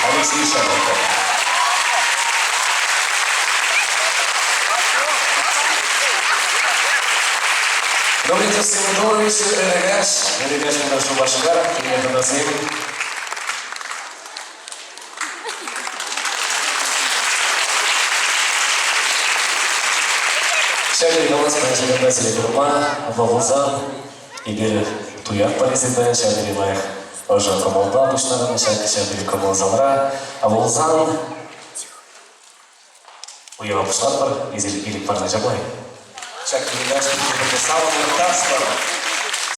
Алексей Шабаков. Добрый день, Симонович, Элегаш, нашу Башгара, привет на Назиме. Şöyle bir namaz paylaşımında mesele durma, babamızdan İgil Tuyak Paris'inde şöyle bir mayık Ojo Komolda, Muştan'ın şöyle bir Komol Zamra, Abulzan Uyeva Puşlatlar, İzil İlik Parnacabay. Şöyle bir namaz paylaşımında mesele durma,